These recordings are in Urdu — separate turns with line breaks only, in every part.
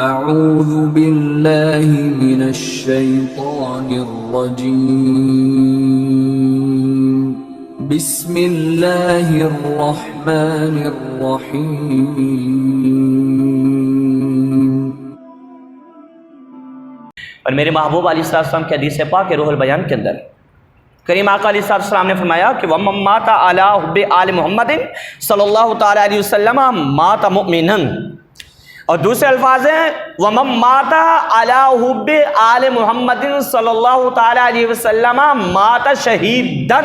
اعوذ باللہ من الشیطان الرجیم بسم اللہ الرحمن الرحیم۔
اور میرے محبوب علیہ السلام کے حدیث پاک روح البیان کے اندر کریم آقا علیہ السلام نے فرمایا کہ وَمَن مَاتَ عَلَىٰ حُبِّ آلِ مُحَمَّدٍ صلی اللہ تعالیٰ علیہ وسلم مَاتَ مُؤْمِنًا، اور دوسرے الفاظ ہیں وَمَن مَاتَ عَلَىٰ حُبِّ آلِ مُحَمَّدٍ صلی اللہ تعالیٰ علیہ وسلم مَاتَ شہیدًا،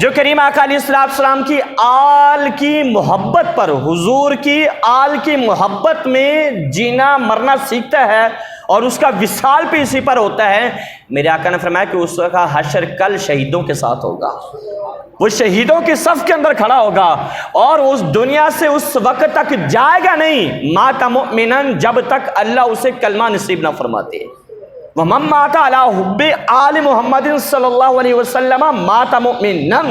جو کریم آقا علیہ السلام کی آل کی محبت پر، حضور کی آل کی محبت میں جینا مرنا سیکھتا ہے اور اس کا وصال بھی اسی پر ہوتا ہے، میرے آقا نے فرمایا کہ اس کا حشر کل شہیدوں کے ساتھ ہوگا، وہ شہیدوں کے صف کے اندر کھڑا ہوگا اور اس دنیا سے اس وقت تک جائے گا نہیں مات مؤمنًا جب تک اللہ اسے کلمہ نصیب نہ فرماتے۔ وَمَن مَاتَ عَلَىٰ حُبِّ آلِ مُحَمَّدٍ صلی اللہ علیہ وسلم مَاتَ مُؤْمِنًا،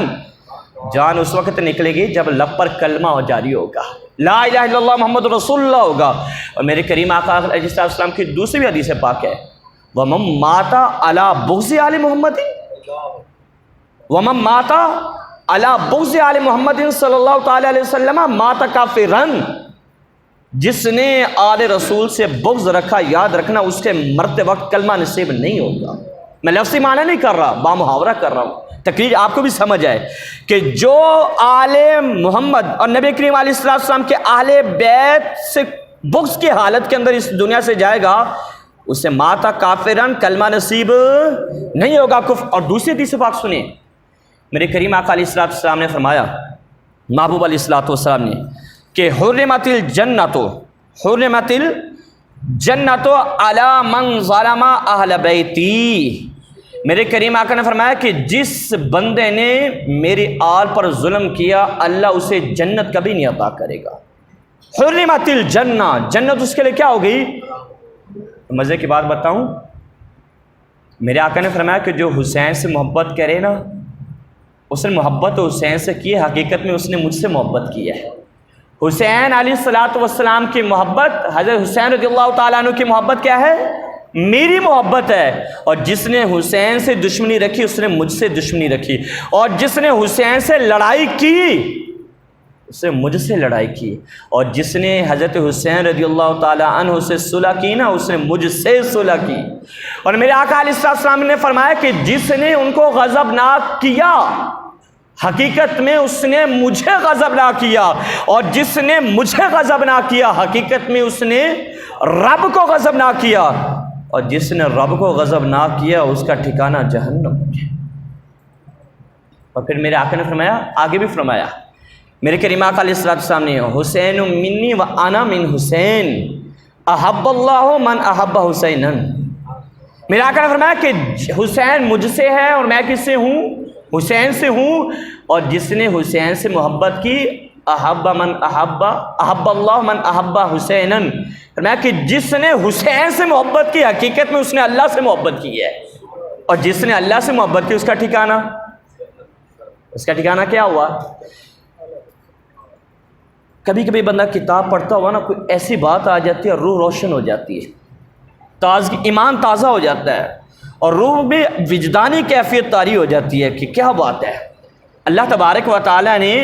جان اس وقت نکلے گی جب لب پر کلمہ جاری ہوگا، لا الہ الا اللہ محمد رسول اللہ ہوگا۔ اور میرے کریم آقا علیہ السلام کی دوسری بھی حدیث پاک ہے وَمَن مَاتَ عَلَىٰ بُغْضِ آلِ مُحَمَّدٍ، وَمَن مَاتَ عَلَىٰ بُغْضِ آلِ مُحَمَّدٍ صلی اللہ تعالیٰ علیہ وسلم مَاتَ کافراً، جس نے آل رسول سے بغض رکھا، یاد رکھنا اس کے مرتے وقت کلمہ نصیب نہیں ہوگا۔ میں لفظی معنی نہیں کر رہا، بامحاورہ کر رہا ہوں، تقریر آپ کو بھی سمجھ آئے کہ جو آل محمد اور نبی کریم علیہ السلام کے اہل بیت سے بغض کی حالت کے اندر اس دنیا سے جائے گا، اسے ماتا کافرن کلمہ نصیب نہیں ہوگا، کفر۔ اور دوسری حدیث پاک سنیں، میرے کریم آقا علیہ السلام نے فرمایا، محبوب علیہ السلام نے کہ حرمت الجنت علی من ظلم اہل بیتی، میرے کریم آقا نے فرمایا کہ جس بندے نے میری آل پر ظلم کیا اللہ اسے جنت کبھی نہیں عطا کرے گا۔ حرمت الجنہ، جنت اس کے لیے کیا ہو گئی؟ مزے کی بات بتاؤں، میرے آقا نے فرمایا کہ جو حسین سے محبت کرے نا، اس نے محبت حسین سے کی ہے، حقیقت میں اس نے مجھ سے محبت کی ہے۔ حسین علیہ السلام کی محبت، حضرت حسین رضی اللہ تعالیٰ عنہ کی محبت کیا ہے؟ میری محبت ہے۔ اور جس نے حسین سے دشمنی رکھی اس نے مجھ سے دشمنی رکھی، اور جس نے حسین سے لڑائی کی اس نے مجھ سے لڑائی کی، اور جس نے حضرت حسین رضی اللہ تعالیٰ عنہ سے صلح کی نا اس نے مجھ سے صلح کی۔ اور میرے آقا علیہ السلام نے فرمایا کہ جس نے ان کو غضبناک کیا حقیقت میں اس نے مجھے غضبناک کیا، اور جس نے مجھے غضبناک کیا حقیقت میں اس نے رب کو غضبناک کیا، اور جس نے رب کو غضبناک کیا اس کا ٹھکانہ جہنم ہے۔ اور پھر میرے آقا نے فرمایا، آگے بھی فرمایا میرے کریم آقا علیہ السلام نے، حسین منی و انا من حسین احب اللہ من احب حسینا، میرے آقا نے فرمایا کہ حسین مجھ سے ہے اور میں کس سے ہوں؟ حسین سے ہوں، اور جس نے حسین سے محبت کی احب اللہ من احب حسینا، فرمایا کہ جس نے حسین سے محبت کی حقیقت میں اس نے اللہ سے محبت کی ہے، اور جس نے اللہ سے محبت کی اس کا ٹھکانہ کیا ہوا؟ کبھی کبھی بندہ کتاب پڑھتا ہوا نا، کوئی ایسی بات آ جاتی ہے اور روح روشن ہو جاتی ہے، تازگی ایمان تازہ ہو جاتا ہے، اور روح میں وجدانی کیفیت طاری ہو جاتی ہے کہ کیا بات ہے، اللہ تبارک و تعالیٰ نے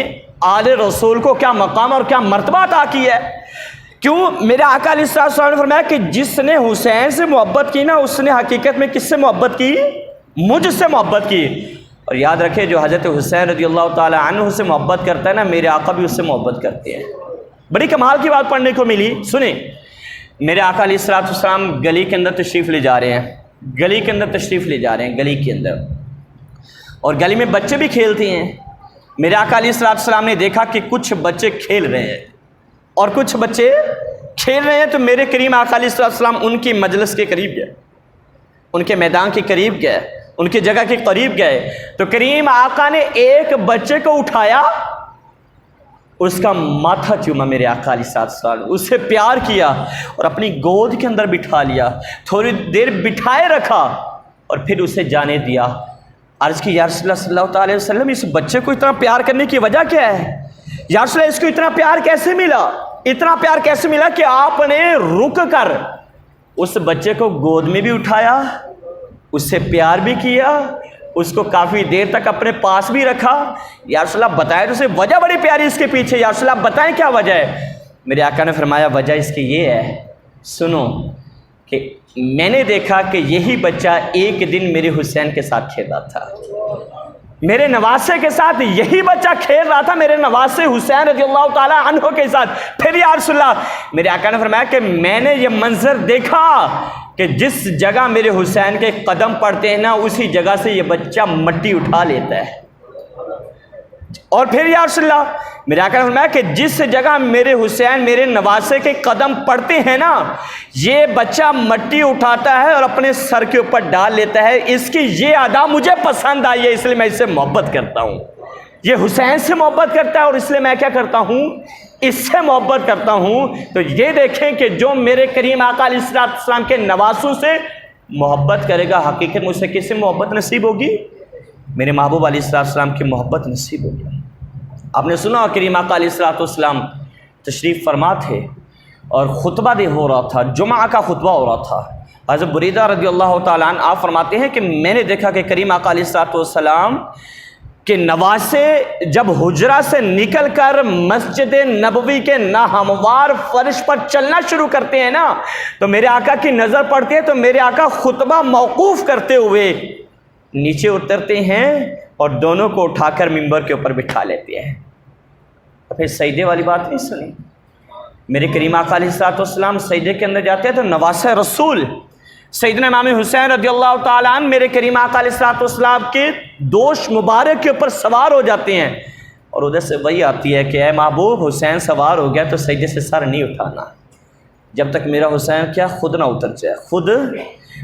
آل رسول کو کیا مقام اور کیا مرتبہ عطا کی ہے۔ کیوں؟ میرے آقا علیہ السلام نے فرمایا کہ جس نے حسین سے محبت کی نا اس نے حقیقت میں کس سے محبت کی؟ مجھ سے محبت کی۔ اور یاد رکھے جو حضرت حسین رضی اللہ تعالیٰ عنہ سے محبت کرتا ہے نا، میرے آقا بھی اس سے محبت کرتے ہیں۔ بڑی کمال کی بات پڑھنے کو ملی، سنیں، میرے آقا علیہ السلام گلی کے اندر تشریف لے جا رہے ہیں، گلی کے اندر اور گلی میں بچے بھی کھیلتے ہیں۔ میرے آقا علیہ السلام نے دیکھا کہ کچھ بچے کھیل رہے ہیں اور کچھ بچے کھیل رہے ہیں، تو میرے کریم آقا علیہ السلام ان کی مجلس کے قریب گئے، ان کے میدان کے قریب گئے، ان کی جگہ کے قریب گئے، تو کریم آقا نے ایک بچے کو اٹھایا، اس کا ماتھا چوما میرے آقا علیہ السلام، اس سے پیار کیا اور اپنی گود کے اندر بٹھا لیا، تھوڑی دیر بٹھائے رکھا اور پھر اسے جانے دیا۔ عرض کی یا رسول اللہ صلی اللہ تعالی وسلم، اس بچے کو اتنا پیار کرنے کی وجہ کیا ہے؟ یا رسول اللہ اس کو اتنا پیار کیسے ملا؟ اتنا پیار کیسے ملا کہ آپ نے رک کر اس بچے کو گود میں بھی اٹھایا، اس سے پیار بھی کیا، اس کو کافی دیر تک اپنے پاس بھی رکھا۔ یا رسول اللہ بتائیں تو اسے وجہ بڑی پیاری اس کے پیچھے، یا رسول اللہ بتائیں کیا وجہ ہے؟ میرے آقا نے فرمایا وجہ اس کی یہ ہے، سنو، کہ میں نے دیکھا کہ یہی بچہ ایک دن میرے حسین کے ساتھ کھیل رہا تھا، میرے نواسے کے ساتھ یہی بچہ کھیل رہا تھا، میرے نواسے حسین رضی اللہ تعالی عنہ کے ساتھ۔ پھر یا رسول اللہ، میرے آقا نے فرمایا کہ میں نے یہ منظر دیکھا کہ جس جگہ میرے حسین کے قدم پڑتے ہیں نا، اسی جگہ سے یہ بچہ مٹی اٹھا لیتا ہے۔ اور پھر یا رسول اللہ، میرے آقا نے فرمایا کہ جس جگہ میرے حسین میرے نواسے کے قدم پڑتے ہیں نا، یہ بچہ مٹی اٹھاتا ہے اور اپنے سر کے اوپر ڈال لیتا ہے۔ اس کی یہ ادا مجھے پسند آئی ہے، اس لیے میں اس سے محبت کرتا ہوں۔ یہ حسین سے محبت کرتا ہے اور اس لیے میں کیا کرتا ہوں؟ اس سے محبت کرتا ہوں۔ تو یہ دیکھیں کہ جو میرے کریم آقا علیہ السلام کے نواسوں سے محبت کرے گا، حقیقت مجھ سے کس سے محبت نصیب ہوگی؟ میرے محبوب علیہ السلام کی محبت نصیب ہوگی۔ آپ نے سنا کریم آقا علیہ السلام تشریف فرما تھے اور خطبہ ہو رہا تھا، جمعہ کا خطبہ ہو رہا تھا۔ حضرت بریدہ رضی اللہ تعالیٰ عنہ آپ فرماتے ہیں کہ میں نے دیکھا کہ کریم آقا علیہ السلام کے نواسے جب حجرہ سے نکل کر مسجد نبوی کے ناہموار فرش پر چلنا شروع کرتے ہیں نا، تو میرے آقا کی نظر پڑتی ہے تو میرے آقا خطبہ موقوف کرتے ہوئے نیچے اترتے ہیں اور دونوں کو اٹھا کر ممبر کے اوپر بٹھا لیتے ہیں۔ پھر سجدے والی بات نہیں سنی؟ میرے کریم آقا علیہ السلام سجدے کے اندر جاتے ہیں تو نواسہ رسول سیدنا امام حسین رضی اللہ تعالیٰ عنہ میرے کریم آقا علیہ السلام کے دوش مبارک کے اوپر سوار ہو جاتے ہیں، اور ادھر سے وہی آتی ہے کہ اے محبوب، حسین سوار ہو گیا تو سجدے سے سر نہیں اٹھانا جب تک میرا حسین کیا خود نہ اتر جائے۔ خود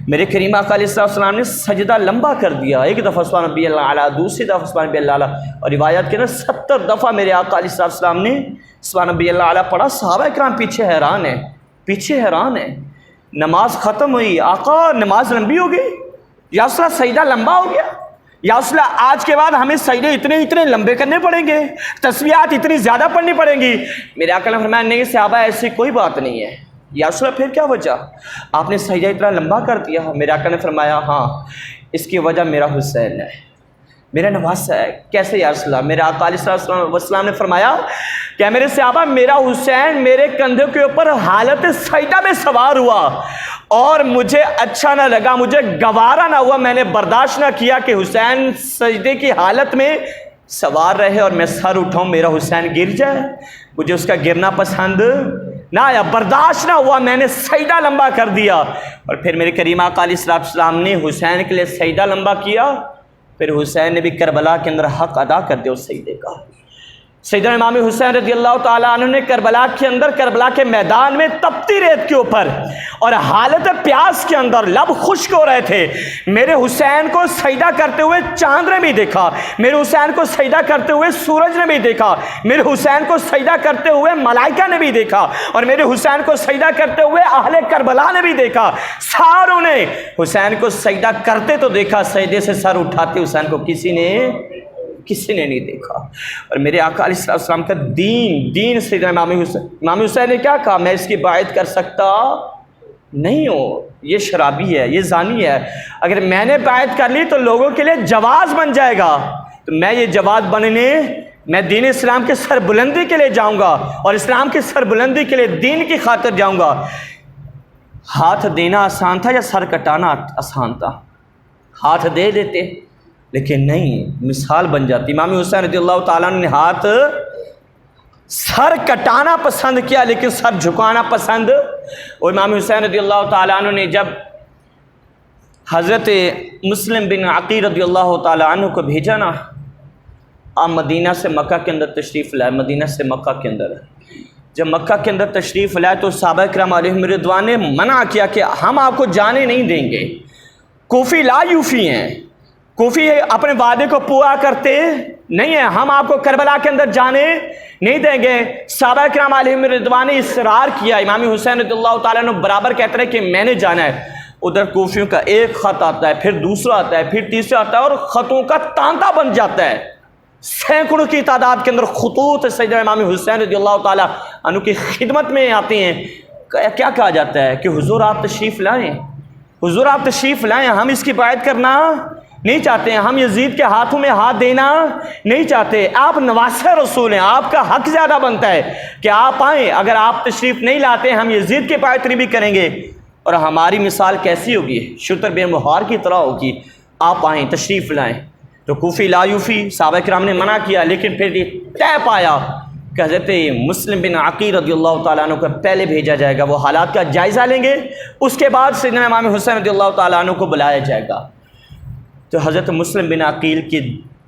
میرے کریم آقا علیہ السلام نے سجدہ لمبا کر دیا، ایک دفعہ سبحان ربی اللہ اعلیٰ، دوسری دفعہ سبحان ربی اللہ اعلیٰ، اور روایات کے اندر 70 دفعہ میرے آقا علیہ السلام نے سبحان ربی اللہ اعلیٰ پڑھا۔ صحابہ اکرام پیچھے حیران ہیں۔ نماز ختم ہوئی، آقا نماز لمبی ہو گئی، یا رسول اللہ سجدہ لمبا ہو گیا، یا رسول اللہ آج کے بعد ہمیں سجدے اتنے لمبے کرنے پڑیں گے، تسبیحات اتنی زیادہ پڑھنی پڑیں گی؟ میرے آقا نے فرمایا نہیں صحابہ، ایسی کوئی بات نہیں ہے۔ یا رسول اللہ پھر کیا وجہ؟ آپ نے سجدہ اتنا لمبا کر دیا۔ میرے آقا نے فرمایا ہاں، اس کی وجہ میرا حسین ہے، میرا نواسہ ہے۔ کیسے یا رسول اللہ؟ میرے آقا علیہ السلام نے فرمایا کہ میرے صحابہ، میرا حسین میرے کندھے کے اوپر حالت سجدہ میں سوار ہوا اور مجھے اچھا نہ لگا، مجھے گوارا نہ ہوا، میں نے برداشت نہ کیا کہ حسین سجدے کی حالت میں سوار رہے اور میں سر اٹھاؤں، میرا حسین گر جائے، مجھے اس کا گرنا پسند نہ آیا، برداشت نہ ہوا، میں نے سجدہ لمبا کر دیا۔ اور پھر میرے کریم آقا علیہ السلام نے حسین کے لیے سجدہ لمبا کیا، پھر حسین نے بھی کربلا کے اندر حق ادا کر دیا اس سجدے کا۔ سیدنا امام حسین رضی اللہ تعالیٰ عنہ نے کربلا کے اندر، کربلا کے میدان میں تپتی ریت کے اوپر اور حالت پیاس کے اندر لب خشک ہو رہے تھے، میرے حسین کو سجدہ کرتے ہوئے چاند نے بھی دیکھا، میرے حسین کو سجدہ کرتے ہوئے سورج نے بھی دیکھا، میرے حسین کو سجدہ کرتے ہوئے ملائکہ نے بھی دیکھا، اور میرے حسین کو سجدہ کرتے ہوئے اہل کربلا نے بھی دیکھا۔ ساروں نے حسین کو سجدہ کرتے تو دیکھا، سجدے سے سر اٹھاتے حسین کو کسی نے نہیں دیکھا۔ اور میرے آقا علیہ السلام کا دین سیدنا امام حسین نے کیا کہا؟ میں اس کی باعث کر سکتا نہیں ہوں، یہ شرابی ہے، یہ زانی ہے، اگر میں نے باعث کر لی تو لوگوں کے لیے جواز بن جائے گا، تو میں یہ جواز بننے، میں دین اسلام کے سر بلندی کے لیے جاؤں گا، اور اسلام کی سر بلندی کے لیے دین کی خاطر جاؤں گا۔ ہاتھ دینا آسان تھا یا سر کٹانا آسان تھا؟ ہاتھ دے دیتے، لیکن نہیں، مثال بن جاتی۔ امام حسین رضی اللہ تعالیٰ نے سر کٹانا پسند کیا لیکن سر جھکانا پسند۔ اور امام حسین رضی اللہ تعالیٰ عنہ نے جب حضرت مسلم بن عقیل رضی اللہ تعالیٰ عنہ کو بھیجا نا، آپ مدینہ سے مکہ کے اندر تشریف لائے، مدینہ سے مکہ کے اندر جب مکہ کے اندر تشریف لائے تو صحابہ کرام علیہم رضوان نے منع کیا کہ ہم آپ کو جانے نہیں دیں گے، کوفی لا یوفی ہیں، کوفی اپنے وعدے کو پورا کرتے نہیں ہیں، ہم آپ کو کربلا کے اندر جانے نہیں دیں گے۔ صحابہ کرام علیہم رضوان نے اصرار کیا، امام حسین رضی اللہ تعالیٰ نے برابر کہتے رہے کہ میں نے جانا ہے۔ ادھر کوفیوں کا ایک خط آتا ہے، پھر دوسرا آتا ہے، پھر تیسرا آتا ہے، اور خطوں کا تانتا بن جاتا ہے۔ سینکڑوں کی تعداد کے اندر خطوط سیدنا امام حسین رضی اللہ تعالیٰ عنہ کی خدمت میں آتے ہیں. کیا کہا جاتا ہے کہ حضور آپ تشریف لائیں، حضور آپ تشریف لائیں، ہم اس کی بیعت کرنا نہیں چاہتے ہیں، ہم یزید کے ہاتھوں میں ہاتھ دینا نہیں چاہتے، آپ نواسہ رسول ہیں، آپ کا حق زیادہ بنتا ہے کہ آپ آئیں، اگر آپ تشریف نہیں لاتے ہم یزید کی بیعت بھی کریں گے. اور ہماری مثال کیسی ہوگی؟ شتر بے مہار کی طرح ہوگی. آپ آئیں، تشریف لائیں. تو کوفی لایوفی صحابہ کرام نے منع کیا، لیکن پھر یہ طے پایا کہ حضرت مسلم بن عقیل رضی اللہ تعالیٰ عنہ کو پہلے بھیجا جائے گا، وہ حالات کا جائزہ لیں گے، اس کے بعد سیدنا امام حسین رضی اللہ تعالیٰ عنہ کو بلایا جائے گا. تو حضرت مسلم بن عقیل کے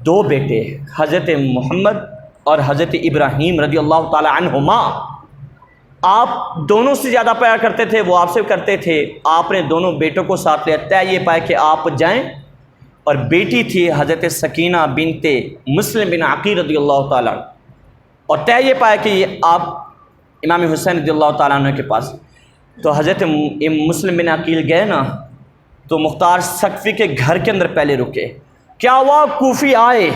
دو بیٹے حضرت محمد اور حضرت ابراہیم رضی اللہ تعالیٰ عنہما، آپ دونوں سے زیادہ پیار کرتے تھے، وہ آپ سے کرتے تھے. آپ نے دونوں بیٹوں کو ساتھ لیا، طے یہ پایا کہ آپ جائیں. اور بیٹی تھی حضرت سکینہ بنت مسلم بن عقیل رضی اللہ تعالیٰ عنہ، اور طے یہ پایا کہ یہ آپ امام حسین رضی اللہ تعالیٰ عنہ کے پاس. تو حضرت مسلم بن عقیل گئے نا، تو مختار ثقفی کے گھر کے اندر پہلے رکے. کیا ہوا؟ کوفی آئے،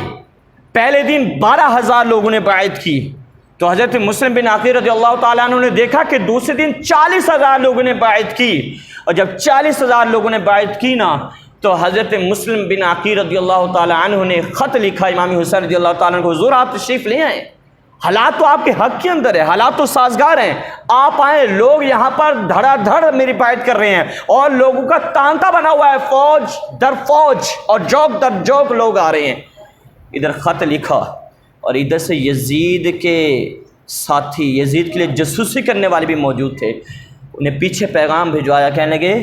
پہلے دن 12,000 لوگوں نے بیعت کی. تو حضرت مسلم بن عقیل رضی اللہ تعالیٰ عنہ نے دیکھا کہ دوسرے دن 40,000 لوگوں نے بیعت کی. اور جب 40,000 لوگوں نے بیعت کی نا، تو حضرت مسلم بن عقیل رضی اللہ تعالیٰ عنہ نے خط لکھا امام حسین رضی اللہ تعالیٰ عنہ کو، حضور آپ تشریف لے آئیں، حالات تو آپ کے حق کے اندر ہے، حالات تو سازگار ہیں، آپ آئیں. لوگ یہاں پر دھڑا دھڑ میری بیعت کر رہے ہیں اور لوگوں کا تانتا بنا ہوا ہے، فوج در فوج اور جوک در جوک لوگ آ رہے ہیں. ادھر خط لکھا، اور ادھر سے یزید کے ساتھی، یزید کے لیے جاسوسی کرنے والے بھی موجود تھے، انہیں پیچھے پیغام بھجوایا، کہنے لگے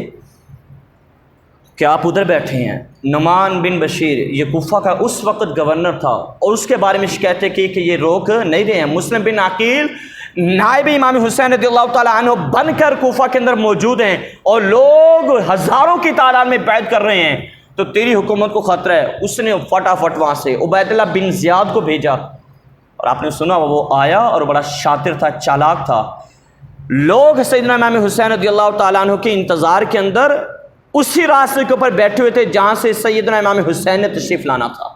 کہ آپ ادھر بیٹھے ہیں. نعمان بن بشیر یہ کوفہ کا اس وقت گورنر تھا، اور اس کے بارے میں شکایتیں کی کہ یہ روک نہیں رہے ہیں. مسلم بن عقیل نائب امام حسین رضی اللہ تعالیٰ عنہ بن کر کوفہ کے اندر موجود ہیں، اور لوگ ہزاروں کی تعداد میں بیعت کر رہے ہیں، تو تیری حکومت کو خطرہ ہے. اس نے فٹافٹ وہاں سے عبید اللہ بن زیاد کو بھیجا، اور آپ نے سنا وہ آیا اور بڑا شاطر تھا، چالاک تھا. لوگ سیدنا امام حسین رضی اللہ تعالیٰ عنہ کے انتظار کے اندر اسی راستے کے اوپر بیٹھے ہوئے تھے جہاں سے سیدنا امام حسین نے تشریف لانا تھا،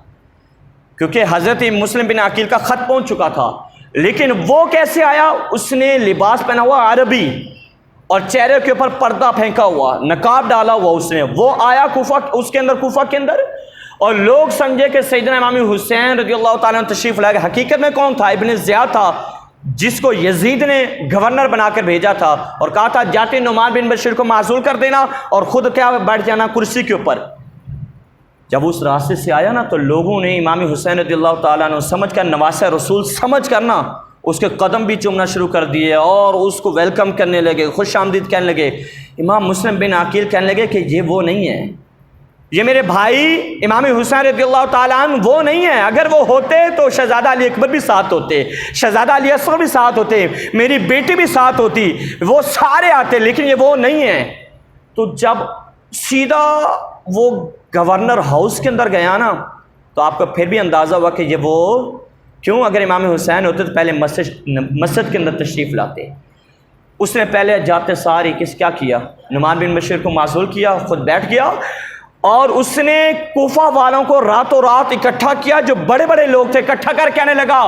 کیونکہ حضرت مسلم بن عقیل کا خط پہنچ چکا تھا. لیکن وہ کیسے آیا؟ اس نے لباس پہنا ہوا عربی، اور چہرے کے اوپر پردہ پھینکا ہوا، نقاب ڈالا ہوا اس نے. وہ آیا کوفہ، اس کے اندر کوفہ کے اندر، اور لوگ سمجھے کہ سیدنا امام حسین رضی اللہ تعالیٰ عنہ تشریف لائے گا. حقیقت میں کون تھا؟ ابن زیاد تھا، جس کو یزید نے گورنر بنا کر بھیجا تھا اور کہا تھا جاتے نعمان بن بشیر کو معزول کر دینا اور خود کیا بیٹھ جانا کرسی کے اوپر. جب اس راستے سے آیا نا، تو لوگوں نے امام حسین رضی اللہ تعالیٰ عنہ سمجھ کر، نواسہ رسول سمجھ کر نا، اس کے قدم بھی چومنا شروع کر دیے اور اس کو ویلکم کرنے لگے، خوش آمدید کہنے لگے. امام مسلم بن عقیل کہنے لگے کہ یہ وہ نہیں ہے، یہ میرے بھائی امام حسین رضی اللہ تعالیٰ عنہ وہ نہیں ہے. اگر وہ ہوتے تو شہزادہ علی اکبر بھی ساتھ ہوتے، شہزادہ علی اصغر بھی ساتھ ہوتے، میری بیٹی بھی ساتھ ہوتی، وہ سارے آتے، لیکن یہ وہ نہیں ہے. تو جب سیدھا وہ گورنر ہاؤس کے اندر گیا نا، تو آپ کو پھر بھی اندازہ ہوا کہ یہ وہ کیوں. اگر امام حسین ہوتے تو پہلے مسجد کے اندر تشریف لاتے. اس نے پہلے جاتے ساری کیا کیا؟ نعمان بن بشیر کو معزول کیا، خود بیٹھ گیا، اور اس نے کوفہ والوں کو راتوں رات اکٹھا کیا، جو بڑے بڑے لوگ تھے اکٹھا کر کہنے لگا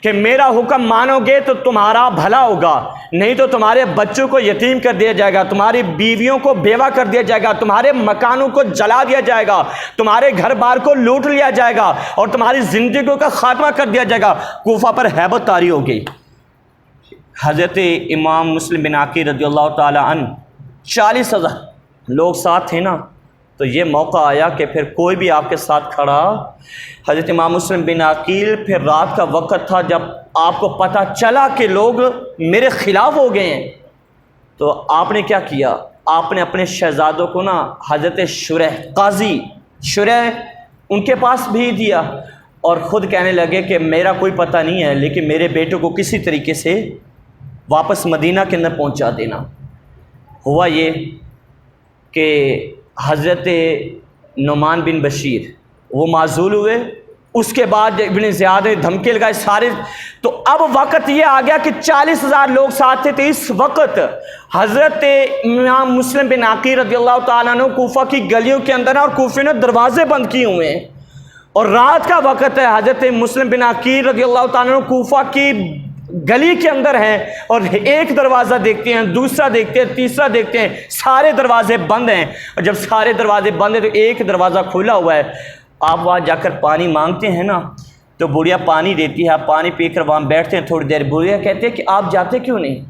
کہ میرا حکم مانو گے تو تمہارا بھلا ہوگا، نہیں تو تمہارے بچوں کو یتیم کر دیا جائے گا، تمہاری بیویوں کو بیوہ کر دیا جائے گا، تمہارے مکانوں کو جلا دیا جائے گا، تمہارے گھر بار کو لوٹ لیا جائے گا، اور تمہاری زندگیوں کا خاتمہ کر دیا جائے گا. کوفہ پر ہیبت طاری ہو گئی. حضرت امام مسلم بن عقیل رضی اللہ تعالی عنہ 40,000 لوگ ساتھ تھے نا، تو یہ موقع آیا کہ پھر کوئی بھی آپ کے ساتھ کھڑا. حضرت امام مسلم بن عقیل، پھر رات کا وقت تھا، جب آپ کو پتہ چلا کہ لوگ میرے خلاف ہو گئے ہیں، تو آپ نے کیا کیا؟ آپ نے اپنے شہزادوں کو نا حضرت شریح، قاضی شریح، ان کے پاس بھیج دیا، اور خود کہنے لگے کہ میرا کوئی پتہ نہیں ہے، لیکن میرے بیٹوں کو کسی طریقے سے واپس مدینہ کے اندر پہنچا دینا. ہوا یہ کہ حضرت نعمان بن بشیر وہ معزول ہوئے. اس کے بعد ابن زیاد نے دھمکی لگائے سارے. تو اب وقت یہ آ گیا کہ 40,000 لوگ ساتھ تھے. تو اس وقت حضرت امام مسلم بن عقیل رضی اللہ تعالیٰ عنہ کوفہ کی گلیوں کے اندر، اور کوفے نے دروازے بند کیے ہوئے ہیں، اور رات کا وقت ہے، حضرت مسلم بن عقیل رضی اللہ تعالیٰ عنہ کوفہ کی گلی کے اندر ہیں اور ایک دروازہ دیکھتے ہیں، دوسرا دیکھتے ہیں، تیسرا دیکھتے ہیں، سارے دروازے بند ہیں، اور جب سارے دروازے بند ہیں تو ایک دروازہ کھلا ہوا ہے۔ آپ وہاں جا کر پانی مانگتے ہیں نا تو بڑھیا پانی دیتی ہے، آپ پانی پی کر وہاں بیٹھتے ہیں تھوڑی دیر، بڑھیا کہتے ہیں کہ آپ جاتے کیوں نہیں؟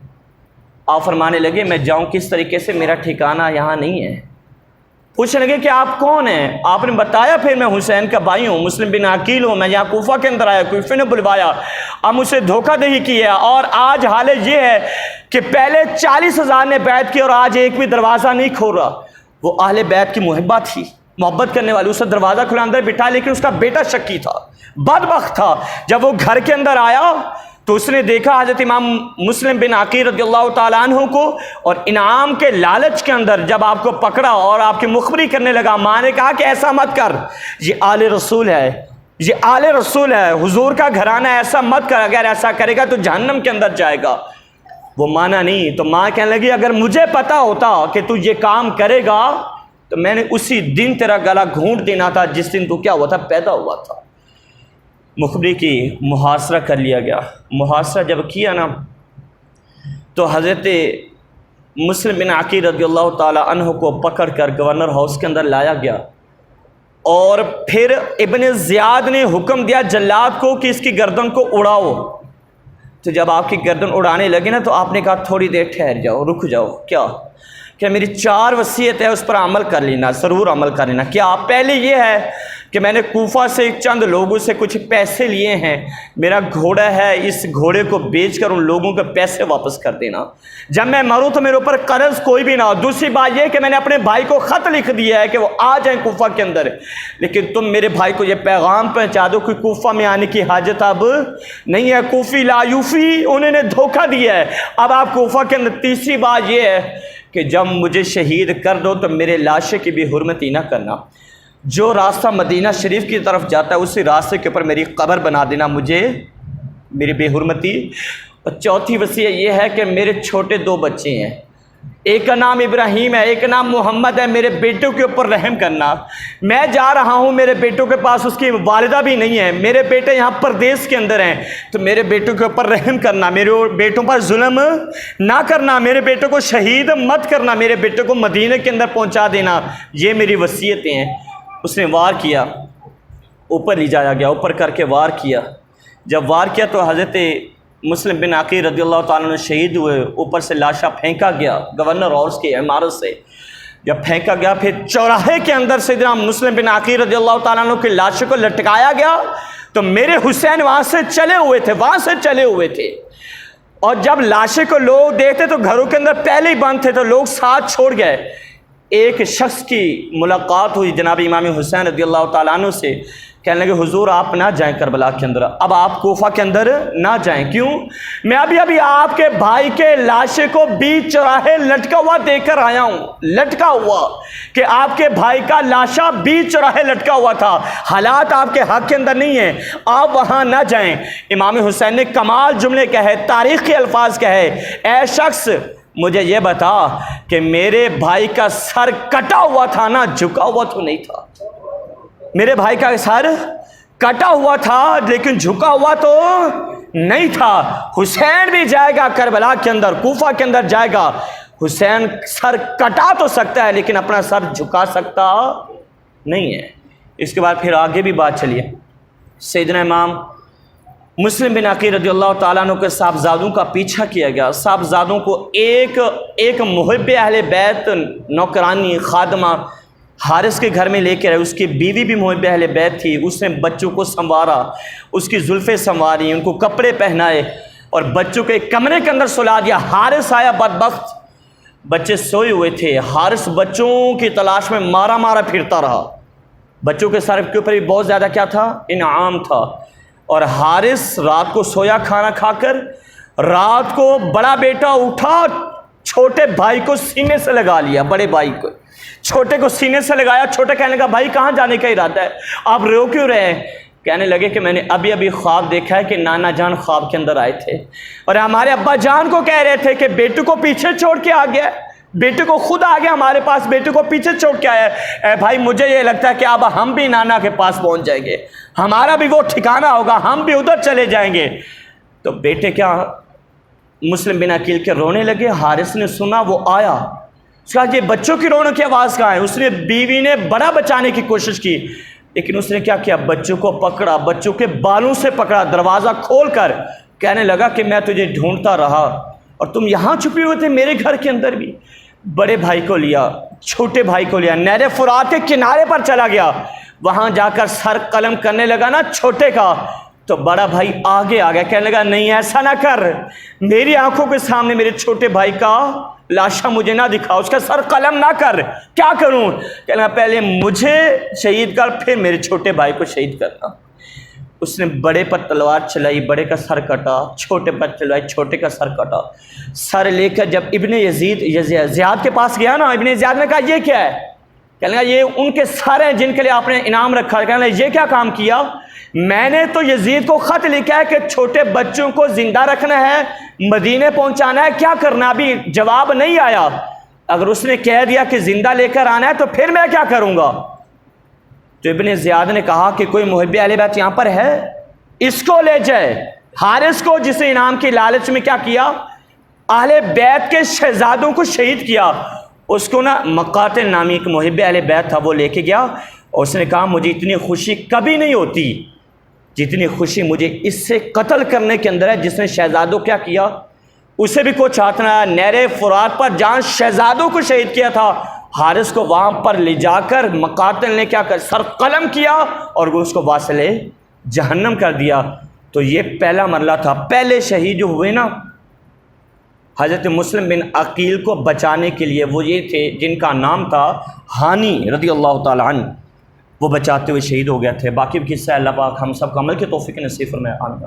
آپ فرمانے لگے میں جاؤں کس طریقے سے، میرا ٹھکانہ یہاں نہیں ہے۔ پوچھنے لگے کہ آپ کون ہیں؟ آپ نے بتایا پھر میں حسین کا بھائی ہوں، مسلم بن عقیل ہوں، میں یہاں کوفہ کے اندر آیا، کوفہ نے بلوایا، اب مجھ سے دھوکہ دہی کی ہے، اور آج حال یہ ہے کہ پہلے 40,000 نے بیعت کی اور آج ایک بھی دروازہ نہیں کھول رہا۔ وہ اہل بیت کی محبت تھی، محبت کرنے والی، اسے دروازہ کھلا اندر بٹھا، لیکن اس کا بیٹا شکی تھا، بدبخت تھا۔ جب وہ گھر کے اندر آیا تو اس نے دیکھا حضرت امام مسلم بن عقیل رضی اللہ تعالیٰ عنہ کو، اور انعام کے لالچ کے اندر جب آپ کو پکڑا اور آپ کی مخبری کرنے لگا، ماں نے کہا کہ ایسا مت کر، یہ آل رسول ہے، یہ آل رسول ہے، حضور کا گھرانہ، ایسا مت کر، اگر ایسا کرے گا تو جہنم کے اندر جائے گا۔ وہ مانا نہیں، تو ماں کہنے لگی اگر مجھے پتا ہوتا کہ تو یہ کام کرے گا تو میں نے اسی دن تیرا گلا گھونٹ دینا تھا جس دن تو کیا ہوا تھا، پیدا ہوا تھا۔ مخبری کی، محاصرہ کر لیا گیا۔ محاصرہ جب کیا نا تو حضرت مسلم بن عقیل رضی اللہ تعالی عنہ کو پکڑ کر گورنر ہاؤس کے اندر لایا گیا، اور پھر ابن زیاد نے حکم دیا جلاد کو کہ اس کی گردن کو اڑاؤ۔ تو جب آپ کی گردن اڑانے لگے نا تو آپ نے کہا تھوڑی دیر ٹھہر جاؤ، رک جاؤ، کیا کہ میری 4 وصیت ہے، اس پر عمل کر لینا، ضرور عمل کر لینا۔ کیا پہلے یہ ہے کہ میں نے کوفہ سے چند لوگوں سے کچھ پیسے لیے ہیں، میرا گھوڑا ہے، اس گھوڑے کو بیچ کر ان لوگوں کے پیسے واپس کر دینا، جب میں مروں تو میرے اوپر قرض کوئی بھی نہ ہو۔ دوسری بات یہ کہ میں نے اپنے بھائی کو خط لکھ دیا ہے کہ وہ آ جائیں کوفہ کے اندر، لیکن تم میرے بھائی کو یہ پیغام پہنچا دو کہ کوفہ میں آنے کی حاجت اب نہیں ہے، کوفی لا یوفی، انہوں نے دھوکہ دیا ہے، اب آپ کوفہ کے اندر۔ تیسری بات یہ ہے کہ جب مجھے شہید کر دو تو میرے لاشے کی بھی حرمتی نہ کرنا، جو راستہ مدینہ شریف کی طرف جاتا ہے اسی راستے کے اوپر میری قبر بنا دینا، مجھے میری بے حرمتی۔ اور چوتھی وصیت یہ ہے کہ میرے چھوٹے 2 بچے ہیں، ایک کا نام ابراہیم ہے، ایک کا نام محمد ہے، میرے بیٹوں کے اوپر رحم کرنا۔ میں جا رہا ہوں، میرے بیٹوں کے پاس اس کی والدہ بھی نہیں ہے، میرے بیٹے یہاں پردیس کے اندر ہیں، تو میرے بیٹوں کے اوپر رحم کرنا، میرے بیٹوں پر ظلم نہ کرنا، میرے بیٹوں کو شہید مت کرنا، میرے بیٹوں کو مدینہ کے اندر پہنچا دینا، یہ میری وصیتیں ہیں۔ اس نے وار کیا، اوپر لے جایا گیا، اوپر کر کے وار کیا۔ جب وار کیا تو حضرت مسلم بن عقیل رضی اللہ تعالیٰ عنہ شہید ہوئے، اوپر سے لاشا پھینکا گیا گورنر ہاؤس کی عمارت سے۔ جب پھینکا گیا پھر چوراہے کے اندر سے جناب مسلم بن عقیل رضی اللہ تعالیٰ عنہ کی لاشوں کو لٹکایا گیا، تو میرے حسین وہاں سے چلے ہوئے تھے، اور جب لاشیں کو لوگ دیکھتے تو گھروں کے اندر پہلے ہی بند تھے، تو لوگ ساتھ چھوڑ گئے۔ ایک شخص کی ملاقات ہوئی جناب امام حسین رضی اللہ تعالیٰ عنہ سے، کہنے لگے حضور آپ نہ جائیں کربلا کے اندر، اب آپ کوفہ کے اندر نہ جائیں۔ کیوں؟ میں ابھی آپ کے بھائی کے لاشے کو بیچ چوراہے لٹکا ہوا دیکھ کر آیا ہوں، لٹکا ہوا، کہ آپ کے بھائی کا لاشا بیچ چوراہے لٹکا ہوا تھا، حالات آپ کے حق کے اندر نہیں ہیں، آپ وہاں نہ جائیں۔ امام حسین نے کمال جملے کہے، تاریخی الفاظ کہے، اے شخص مجھے یہ بتا کہ میرے بھائی کا سر کٹا ہوا تھا نا، جھکا ہوا تو نہیں تھا؟ میرے بھائی کا سر کٹا ہوا تھا لیکن جھکا ہوا تو نہیں تھا۔ حسین بھی جائے گا کربلا کے اندر، کوفہ کے اندر جائے گا، حسین سر کٹا تو سکتا ہے لیکن اپنا سر جھکا سکتا نہیں ہے۔ اس کے بعد پھر آگے بھی بات چلیے، سیدنا امام مسلم بن عقیل رضی اللہ تعالیٰ عنہ کے صاحبزادوں کا پیچھا کیا گیا۔ صاحبزادوں کو ایک محب اہل بیت نوکرانی خادمہ حارث کے گھر میں لے کے رہے، اس کی بیوی بھی محب اہل بیت تھی، اس نے بچوں کو سنوارا، اس کی زلفیں سنواری، ان کو کپڑے پہنائے اور بچوں کو ایک کمرے کے اندر سلا دیا۔ حارث آیا بدبخت، بچے سوئے ہوئے تھے، حارث بچوں کی تلاش میں مارا پھرتا رہا، بچوں کے سر کے اوپر بھی بہت زیادہ کیا تھا، انعام تھا، اور حارث رات کو سویا کھانا کھا کر، رات کو بڑا بیٹا اٹھا، چھوٹے بھائی کو سینے سے لگا لیا، بڑے بھائی کو چھوٹے کو سینے سے لگایا۔ چھوٹے کہنے لگا بھائی کہاں جانے کا ارادہ ہے، آپ رو کیوں رہے ہیں؟ کہنے لگے کہ میں نے ابھی خواب دیکھا ہے کہ نانا جان خواب کے اندر آئے تھے اور ہمارے ابا جان کو کہہ رہے تھے کہ بیٹوں کو پیچھے چھوڑ کے آ گیا۔ بیٹے کو خود آگے ہمارے پاس بیٹے کو پیچھے چھوڑ کے آیا ہے، اے بھائی مجھے یہ لگتا ہے کہ اب ہم بھی نانا کے پاس پہنچ جائیں گے، ہمارا بھی وہ ٹھکانہ ہوگا، ہم بھی ادھر چلے جائیں گے۔ تو بیٹے کیا مسلم بن عقیل کے رونے لگے۔ حارث نے سنا، وہ آیا، اس کا یہ بچوں کی رونے کی آواز کہاں ہے؟ اس نے بیوی نے بڑا بچانے کی کوشش کی، لیکن اس نے کیا کیا، بچوں کو پکڑا، بچوں کے بالوں سے پکڑا، دروازہ کھول کر کہنے لگا کہ میں تجھے ڈھونڈتا رہا اور تم یہاں چھپے ہوئے تھے میرے گھر کے اندر بھی۔ بڑے بھائی کو لیا، چھوٹے بھائی کو لیا، نہر فرات کے کنارے پر چلا گیا، وہاں جا کر سر قلم کرنے لگا نا چھوٹے کا، تو بڑا بھائی آگے آ گیا، کہنے لگا نہیں ایسا نہ کر، میری آنکھوں کے سامنے میرے چھوٹے بھائی کا لاشا مجھے نہ دکھا، اس کا سر قلم نہ کر، کیا کروں؟ کہنے لگا پہلے مجھے شہید کر پھر میرے چھوٹے بھائی کو شہید کرنا۔ اس نے بڑے پر تلوار چلائی، بڑے کا سر کٹا، چھوٹے پر چلائی، چھوٹے کا سر کٹا۔ سر لے کر جب ابن زیاد کے پاس گیا نا، ابن زیاد نے کہا یہ کیا ہے؟ کہنے لگا یہ ان کے سر ہیں جن کے لیے آپ نے انعام رکھا ہے۔ کہنے لگا یہ کیا کام کیا؟ میں نے تو یزید کو خط لکھا ہے کہ چھوٹے بچوں کو زندہ رکھنا ہے، مدینے پہنچانا ہے، کیا کرنا؟ ابھی جواب نہیں آیا۔ اگر اس نے کہہ دیا کہ زندہ لے کر آنا ہے تو پھر میں کیا کروں گا؟ تو ابن زیاد نے کہا کہ کوئی محب اہل بیت یہاں پر ہے، اس کو لے جائے۔ حارث کو جس نے انعام کی لالچ میں کیا کیا، اہل بیت کے شہزادوں کو شہید کیا، اس کو نا مقاتل نامی ایک محب اہل بیت تھا، وہ لے کے گیا اور اس نے کہا مجھے اتنی خوشی کبھی نہیں ہوتی جتنی خوشی مجھے اس سے قتل کرنے کے اندر ہے جس نے شہزادوں کیا کیا، اسے بھی کچھ ہاتھ نہ آیا۔ نہر فرات پر جہاں شہزادوں کو شہید کیا تھا، حارث کو وہاں پر لے جا کر مقاتل نے کیا کر سر قلم کیا اور وہ اس کو واصل جہنم کر دیا۔ تو یہ پہلا مرحلہ تھا۔ پہلے شہید جو ہوئے نا حضرت مسلم بن عقیل کو بچانے کے لیے، وہ یہ تھے جن کا نام تھا ہانی رضی اللہ تعالی عنہ، وہ بچاتے ہوئے شہید ہو گئے تھے۔ باقی بھی قصہ اللہ پاک ہم سب کو عمل کی توفیق نصیب فرمائے، آمین۔